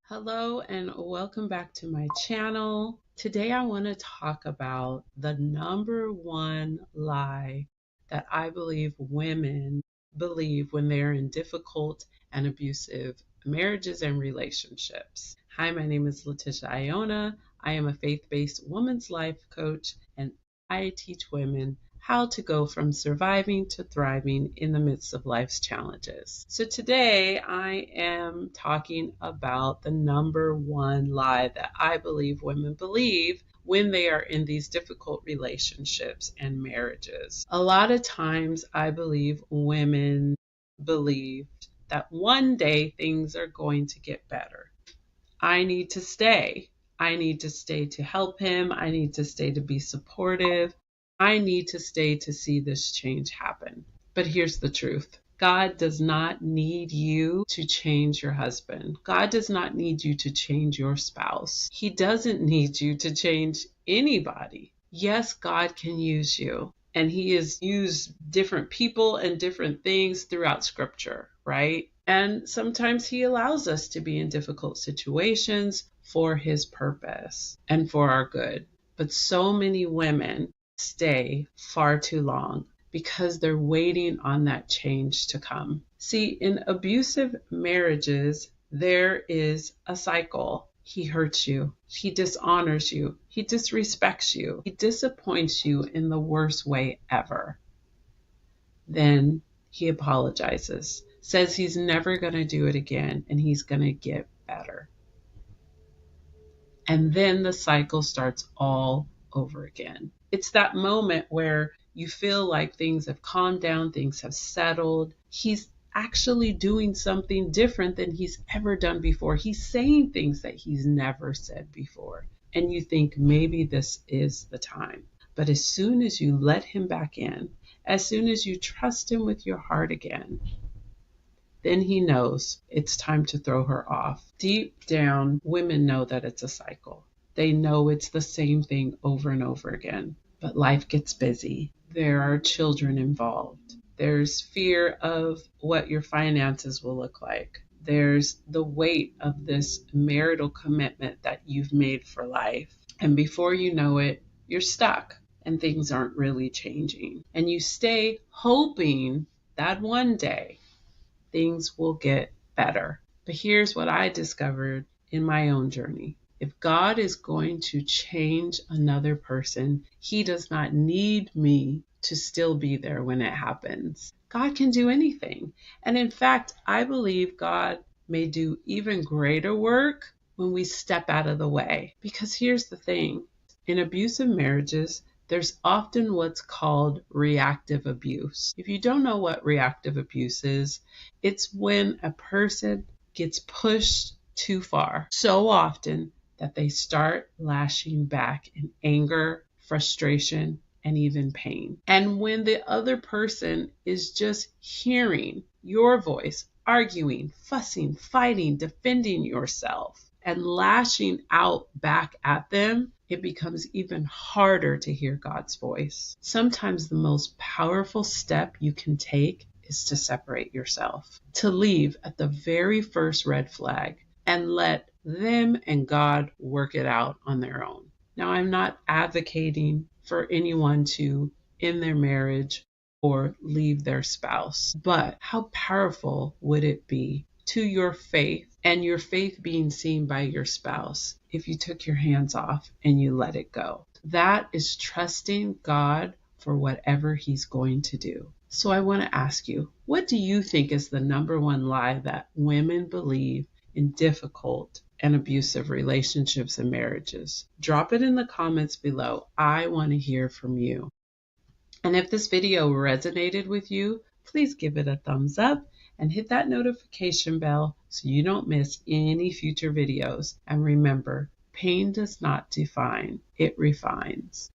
Hello and welcome back to my channel. Today I want to talk about the number one lie that I believe women believe when they're in difficult and abusive marriages and relationships. Hi, my name is Letitia Iona. I am a faith-based women's life coach, and I teach women how to go from surviving to thriving in the midst of life's challenges. So today I am talking about the number one lie that I believe women believe when they are in these difficult relationships and marriages. A lot of times I believe women believe that one day things are going to get better. I need to stay. I need to stay to help him. I need to stay to be supportive. I need to stay to see this change happen. But here's the truth. God does not need you to change your husband. God does not need you to change your spouse. He doesn't need you to change anybody. Yes, God can use you. And he has used different people and different things throughout scripture, right? And sometimes he allows us to be in difficult situations for his purpose and for our good. But so many women stay far too long because they're waiting on that change to come. See, in abusive marriages, there is a cycle. He hurts you. He dishonors you. He disrespects you. He disappoints you in the worst way ever. Then he apologizes, says he's never going to do it again, and he's going to get better. And then the cycle starts all over again. It's that moment where you feel like things have calmed down, things have settled. He's actually doing something different than he's ever done before. He's saying things that he's never said before. And you think maybe this is the time. But as soon as you let him back in, as soon as you trust him with your heart again, then he knows it's time to throw her off. Deep down, women know that it's a cycle. They know it's the same thing over and over again. But life gets busy. There are children involved. There's fear of what your finances will look like. There's the weight of this marital commitment that you've made for life. And before you know it, you're stuck and things aren't really changing. And you stay hoping that one day things will get better. But here's what I discovered in my own journey. If God is going to change another person, he does not need me to still be there when it happens. God can do anything. And in fact, I believe God may do even greater work when we step out of the way. Because here's the thing. In abusive marriages, there's often what's called reactive abuse. If you don't know what reactive abuse is, it's when a person gets pushed too far so often that they start lashing back in anger, frustration, and even pain. And when the other person is just hearing your voice, arguing, fussing, fighting, defending yourself, and lashing out back at them, it becomes even harder to hear God's voice. Sometimes the most powerful step you can take is to separate yourself, to leave at the very first red flag and let them and God work it out on their own. Now, I'm not advocating for anyone to end their marriage or leave their spouse, but how powerful would it be to your faith and your faith being seen by your spouse if you took your hands off and you let it go? That is trusting God for whatever he's going to do. So I want to ask you, what do you think is the number one lie that women believe in difficult and abusive relationships and marriages? Drop it in the comments below. I want to hear from you. And if this video resonated with you, please give it a thumbs up and hit that notification bell so you don't miss any future videos. And remember, pain does not define, it refines.